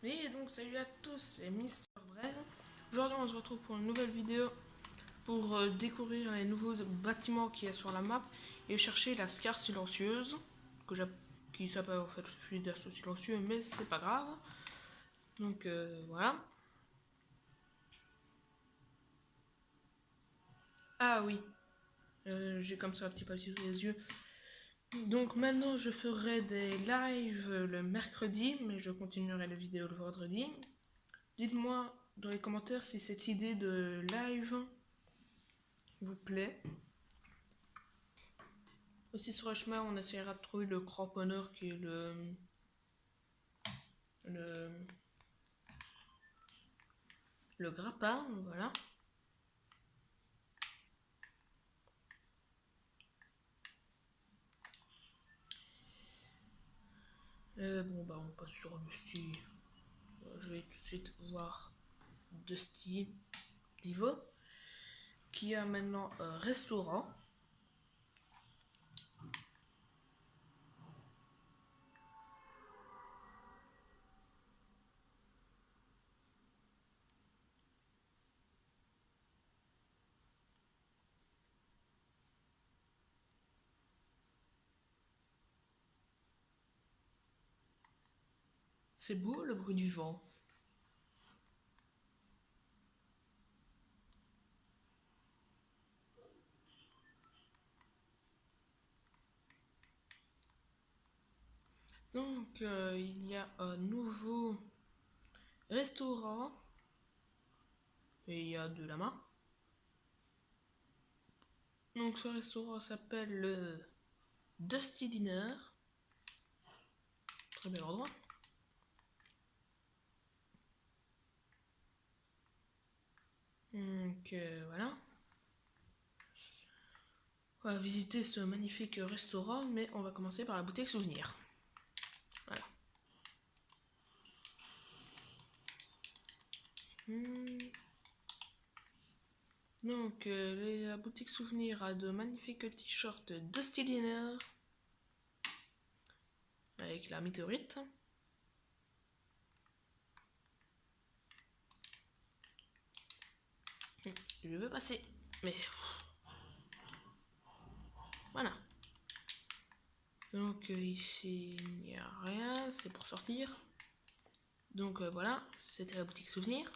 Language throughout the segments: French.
Et donc salut à tous, c'est Mister Brel. Aujourd'hui on se retrouve pour une nouvelle vidéo pour découvrir les nouveaux bâtiments qu'il y a sur la map et chercher la Scar silencieuse qui s'appelle en fait celui d'assaut silencieux, mais c'est pas grave. Donc voilà. Ah oui, j'ai comme ça un petit papier sous les yeux. Donc maintenant je ferai des lives le mercredi, mais je continuerai les vidéos le vendredi. Dites-moi dans les commentaires si cette idée de live vous plaît. Aussi sur le chemin, on essaiera de trouver le cramponneur qui est le, le grappin, voilà. Bon bah on passe sur Dusty. Je vais tout de suite voir Dusty Divo qui a maintenant un restaurant. C'est beau le bruit du vent. Donc il y a un nouveau restaurant et il y a de la main. Donc ce restaurant s'appelle le Dusty Dinner. Très bel endroit. Donc voilà. On va visiter ce magnifique restaurant, mais on va commencer par la boutique souvenir. Voilà. Donc, la boutique souvenir a de magnifiques t-shirts Dusty Dinner avec la météorite. Je veux passer, mais voilà. Donc ici il n'y a rien, c'est pour sortir. Donc voilà, c'était la boutique souvenir.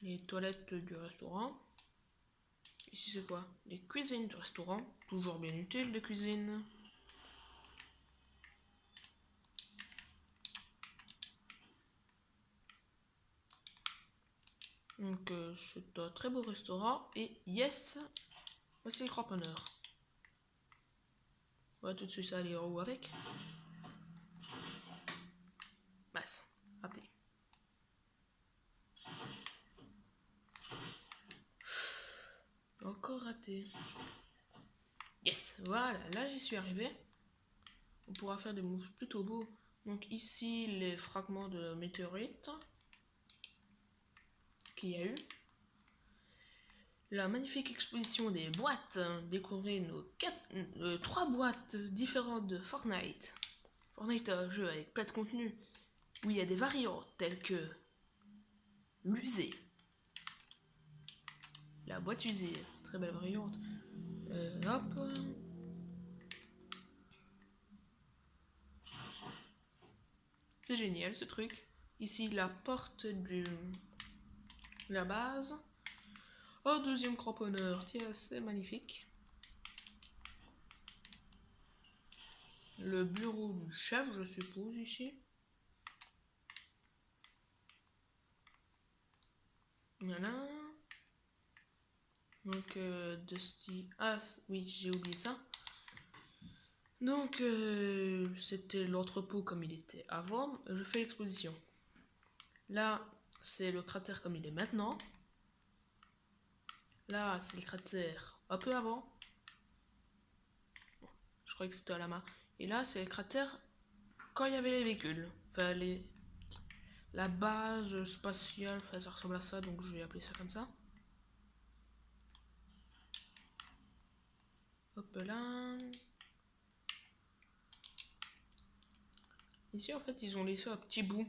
Les toilettes du restaurant. Ici c'est quoi? Les cuisines du restaurant. Toujours bien utile les cuisines. Donc c'est un très beau restaurant. Et yes, voici le cramponneur. On va tout de suite aller en haut avec. Mince, raté. Encore raté. Yes, voilà, là j'y suis arrivé. On pourra faire des moves plutôt beaux. Donc ici les fragments de météorite qu'il y a eu. La magnifique exposition des boîtes. Découvrez nos 3 boîtes différentes de Fortnite. Fortnite est un jeu avec plein de contenu où il y a des variantes telles que l'usée. La boîte usée, très belle variante. Hop. C'est génial ce truc. Ici la porte de la base. Oh, deuxième cramponneur, tiens, c'est magnifique. Le bureau du chef, je suppose, ici. Voilà. Donc, Dusty... Ah, oui, j'ai oublié ça. Donc, c'était l'entrepôt comme il était avant. Je fais l'exposition. Là, c'est le cratère comme il est maintenant. Là, c'est le cratère un peu avant. Bon, je croyais que c'était à la main. Et là, c'est le cratère quand il y avait les véhicules. Enfin, la base spatiale, enfin, ça ressemble à ça, donc je vais appeler ça comme ça. Hop là. Ici, en fait, ils ont laissé un petit bout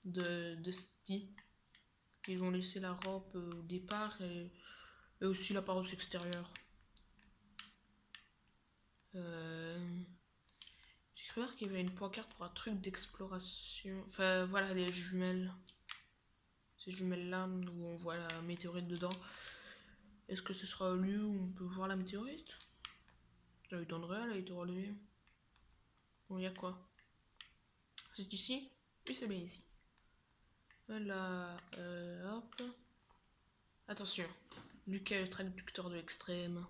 de sti. Ils ont laissé la rampe au départ et aussi la paroi extérieure. J'ai cru voir qu'il y avait une pancarte pour un truc d'exploration. Enfin, voilà, les jumelles. Ces jumelles-là où on voit la météorite dedans. Est-ce que ce sera un lieu où on peut voir la météorite? Ça m'étonnerait, elle a été relevée. Bon, il y a quoi? C'est ici? Oui, c'est bien ici. Voilà, hop. Attention, Lucas est le traducteur de l'extrême.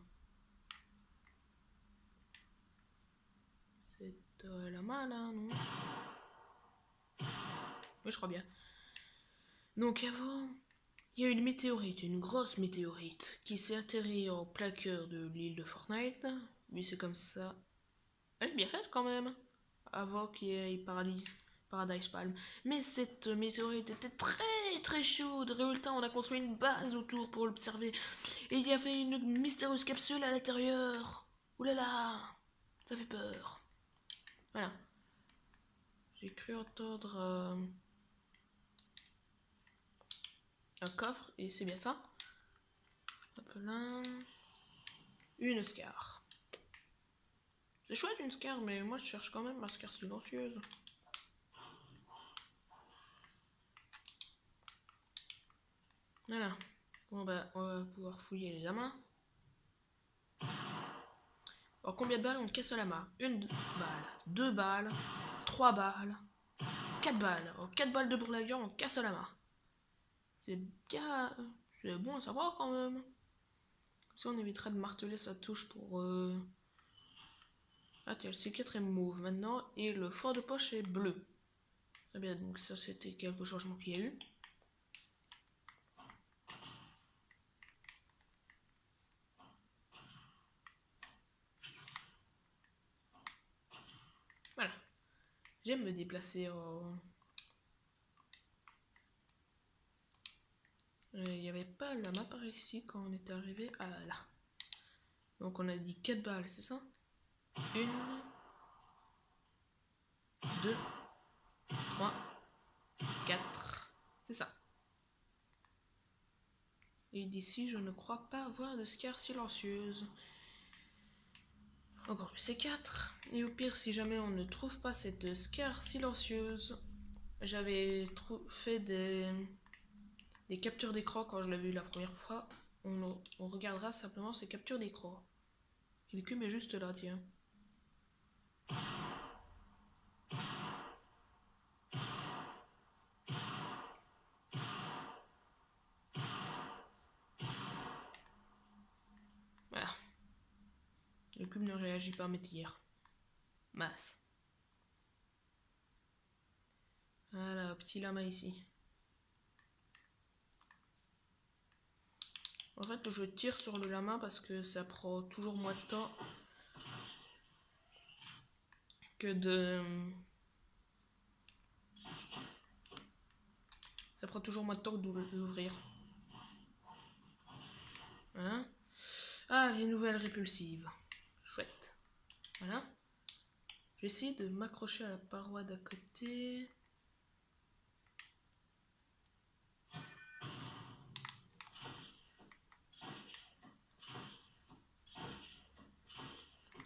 C'est la main là, non? Oui, je crois bien. Donc avant, il y a une météorite, une grosse météorite, qui s'est atterrie en plein cœur de l'île de Fortnite. Oui, c'est comme ça. Elle est bien faite quand même. Avant qu'il y ait Paradise Palm. Mais cette météorite était très chaude. Résultat, on a construit une base autour pour l'observer. Et il y avait une mystérieuse capsule à l'intérieur. Ouh là là, ça fait peur. Voilà. J'ai cru entendre un coffre, et c'est bien ça. Hop là. Une Scar. C'est chouette une Scar, mais moi je cherche quand même ma Scar silencieuse. Voilà. Bon bah, on va pouvoir fouiller les amants. Alors combien de balles on casse à la main? Une balle, 2 balles, 3 balles, 4 balles. Alors 4 balles de brûlure, on casse à la main. C'est bien. C'est bon à savoir quand même. Comme ça on évitera de marteler sa touche pour... Ah tiens, le C4 est mauve maintenant. Et le fond de poche est bleu. Très bien, donc ça c'était quelques changements qu'il y a eu. Voilà. J'aime me déplacer en... Il n'y avait pas la map par ici quand on était arrivé à là. Donc on a dit 4 balles, c'est ça? 1, 2, 3, 4. C'est ça. Et d'ici, je ne crois pas avoir de Scar silencieuse. Encore plus C4. Et au pire, si jamais on ne trouve pas cette Scar silencieuse, j'avais fait des captures d'écran quand je l'avais eu la première fois. On regardera simplement ces captures d'écran. Le cube est juste là, tiens. Voilà. Le cube ne réagit pas à mes tirs. Masse. Voilà, petit lama ici. En fait, je tire sur le lama parce que ça prend toujours moins de temps que de... Ça prend toujours moins de temps que de l'ouvrir. Voilà. Ah, les nouvelles répulsives. Chouette. Voilà. Je vais essayer de m'accrocher à la paroi d'à côté.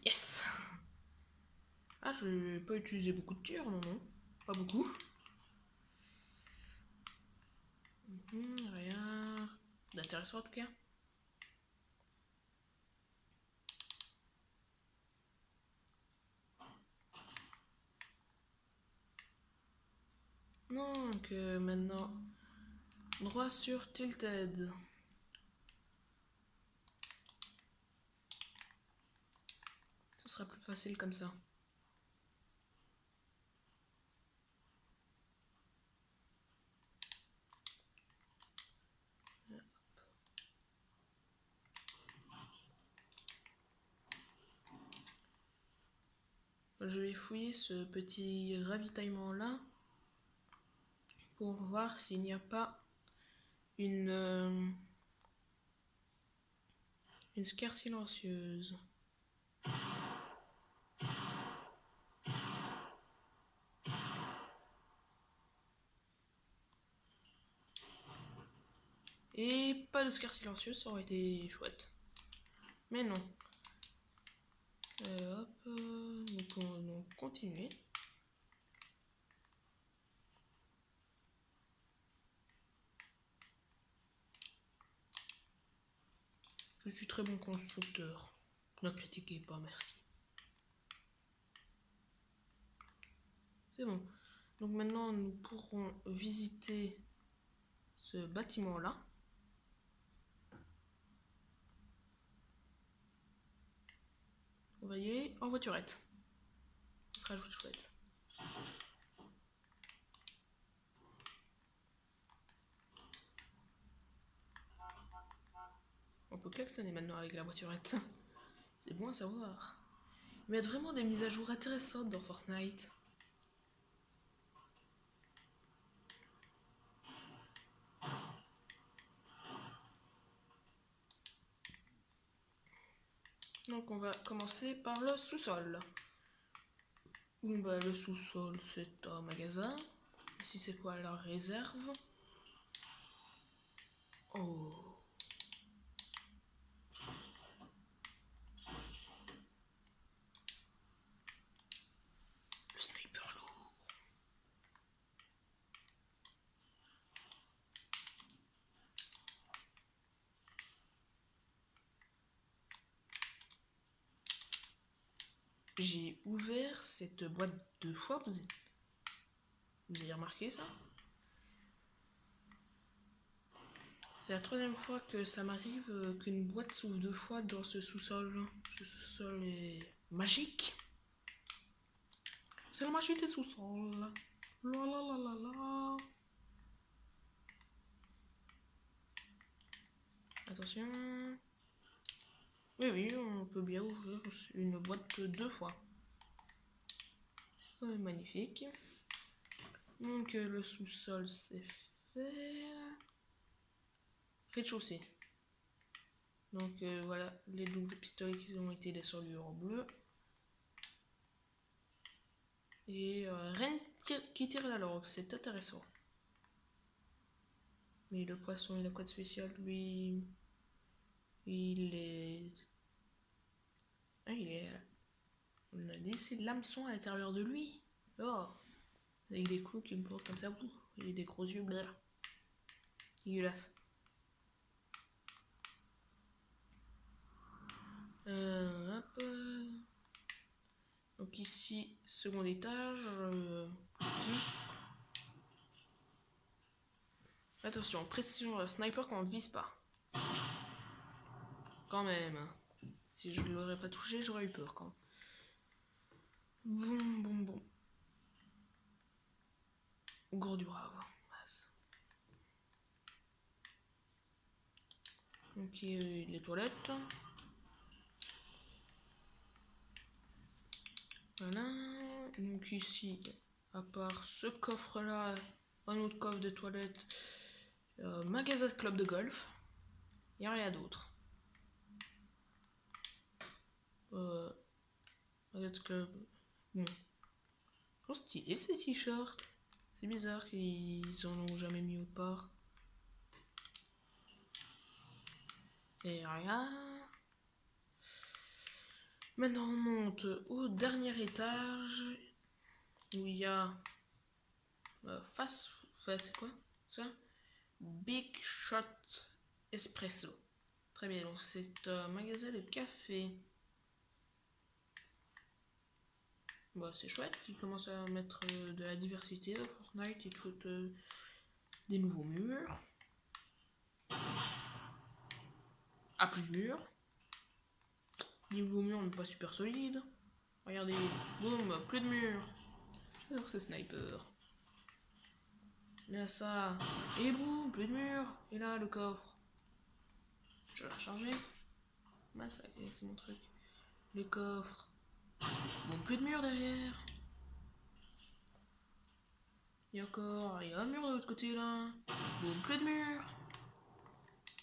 Yes. Ah, je n'ai pas utilisé beaucoup de tirs, non. Pas beaucoup. Rien d'intéressant en tout cas. Donc maintenant, droit sur Tilted. Ce sera plus facile comme ça. Je vais fouiller ce petit ravitaillement là pour voir s'il n'y a pas une Scar silencieuse. Et pas de Scar silencieux, ça aurait été chouette. Mais non. Hop, nous pouvons continuer. Je suis très bon constructeur. Ne critiquez pas, merci. C'est bon. Donc maintenant, nous pourrons visiter ce bâtiment-là. On va y aller en voiturette. Ce sera chouette. On peut klaxonner maintenant avec la voiturette. C'est bon à savoir. Ils mettent vraiment des mises à jour intéressantes dans Fortnite. Donc on va commencer par le sous-sol. Bon bah le sous-sol c'est un magasin. Ici c'est quoi la réserve? Oh. Le sniper lourd. J'ai ouvert cette boîte 2 fois, vous avez remarqué ça? C'est la 3e fois que ça m'arrive qu'une boîte s'ouvre 2 fois dans ce sous-sol. Ce sous-sol est magique. C'est la magie des sous-sols. La la la la la. Attention. Oui, on peut bien ouvrir une boîte 2 fois. Magnifique. Donc le sous-sol c'est fait. Rez-de-chaussée. Donc voilà les doubles pistolets qui ont été descendus en bleu. Et rien qui tire la langue, c'est intéressant. Mais le poisson il a quoi de spécial lui? Il est... Ah, il est... On a laissé de l'hameçon à l'intérieur de lui. Oh. Avec des clous qui me portent comme ça. Et des gros yeux bleu. Dégueulasse. Hop. Donc ici, second étage. Attention, précision sniper quand on ne vise pas. Quand même. Si je ne l'aurais pas touché, j'aurais eu peur quand même. Bon. Gros du brave. Donc les toilettes. Voilà. Donc ici, à part ce coffre là, un autre coffre de toilettes, magasin de club de golf. Il n'y a rien d'autre. Magasin de club. Bon. Oh, stylé ces t-shirts. C'est bizarre qu'ils en ont jamais mis autre part. Et rien. Maintenant on monte au dernier étage où il y a c'est quoi ça? Big Shot Espresso. Très bien, donc c'est un magasin de café. Bah c'est chouette, ils commencent à mettre de la diversité dans Fortnite, ils foutent des nouveaux murs. Ah, plus de murs. Les nouveaux murs mais pas super solides. Regardez, boum, plus de murs. J'adore ce sniper. Là ça, et boum, plus de murs. Et là le coffre. Je vais la recharger. Bah ça, c'est mon truc. Le coffre. Bon, plus de murs derrière. Et encore, il y a un mur de l'autre côté là. Bon, plus de murs.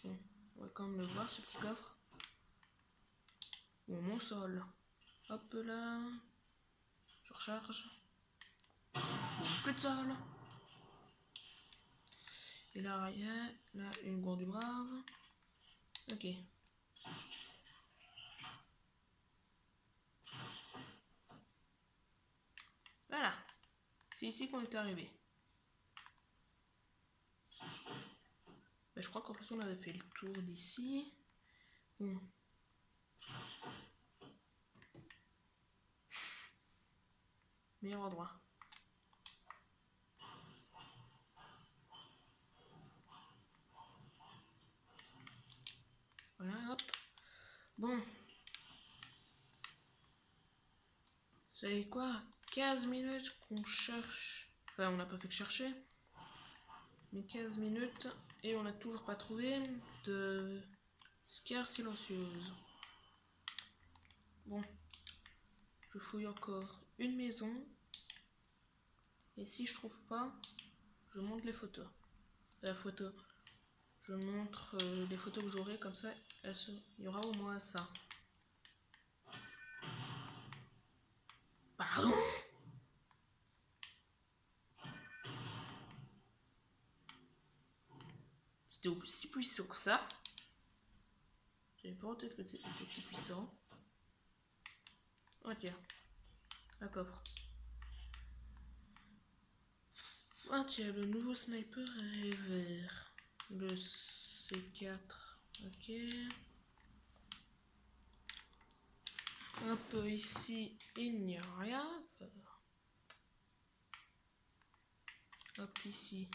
Bon, on va quand même le voir ce petit coffre. Bon, mon sol. Hop là. Je recharge. Bon, plus de sol. Et là, rien. Là, une gourde du brave. Ok. Voilà. C'est ici qu'on est arrivé. Ben, je crois qu'en fait on avait fait le tour d'ici. Bon. Meilleur endroit. Voilà, hop. Bon. Vous savez quoi? 15 minutes qu'on cherche. Enfin, on n'a pas fait que chercher. Mais 15 minutes. Et on n'a toujours pas trouvé de scare silencieuse. Bon. Je fouille encore une maison. Et si je trouve pas, je montre les photos. La photo. Je montre les photos que j'aurai, comme ça, il y aura au moins ça. Pardon. C'était aussi puissant que ça. J'avais pas en tête que c'était si puissant. Oh tiens, un coffre. Ah tiens, le nouveau sniper est vert. Le C4, ok. Hop, ici, il n'y a rien. Hop, ici.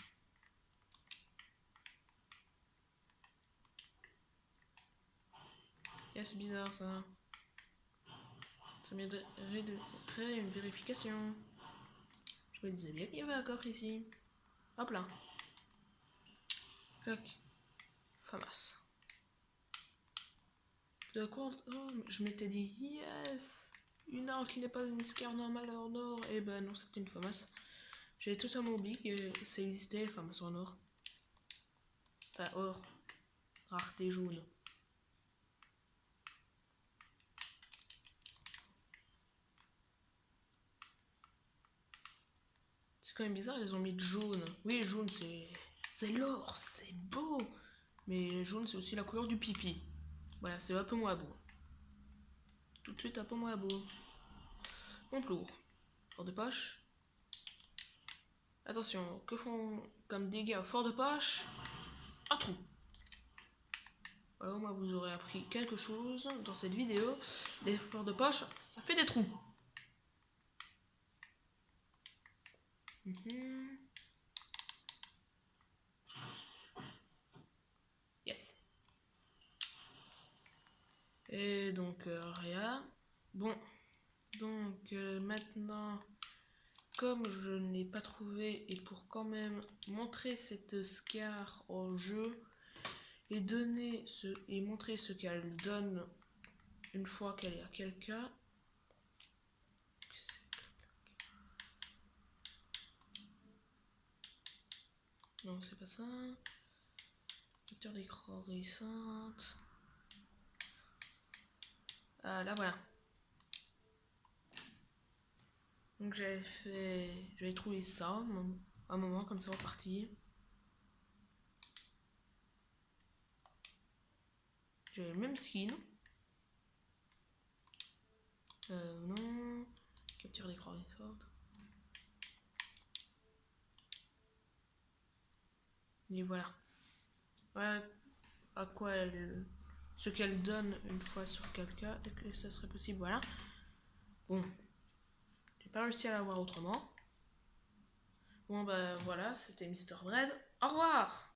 Yeah, c'est bizarre ça. Ça mériterait de créer une vérification. Je me disais bien qu'il y avait un coffre ici. Hop là. Clac. Famas. De quoi je m'étais dit, yes, une arme qui n'est pas une scare normale en or. Et ben non, c'était une Famas. J'avais totalement oublié que ça existait, Famas en or. Enfin, or. Rareté jaune. C'est quand même bizarre, ils ont mis de jaune. Oui, jaune, c'est l'or, c'est beau. Mais jaune, c'est aussi la couleur du pipi. Voilà, c'est un peu moins beau. Tout de suite, un peu moins beau. On lourd. Fort de poche. Attention, que font comme dégâts fort de poche? Un trou. Voilà, au moins vous aurez appris quelque chose dans cette vidéo. Les forts de poche, ça fait des trous. Yes. Et donc, rien. Bon, donc maintenant, comme je n'ai pas trouvé, et pour quand même montrer cette scare au jeu, et montrer ce qu'elle donne une fois qu'elle est à quelqu'un. Non, c'est pas ça. Capture d'écran récente. Ah, là voilà. Donc j'avais trouvé ça un moment comme ça en partie. J'avais le même skin. Non. Capture d'écran récente. Et voilà. Voilà à quoi ce qu'elle donne une fois sur quelqu'un et que ça serait possible. Voilà. Bon. J'ai pas réussi à l'avoir autrement. Bon bah voilà, c'était Mr. Bread. Au revoir!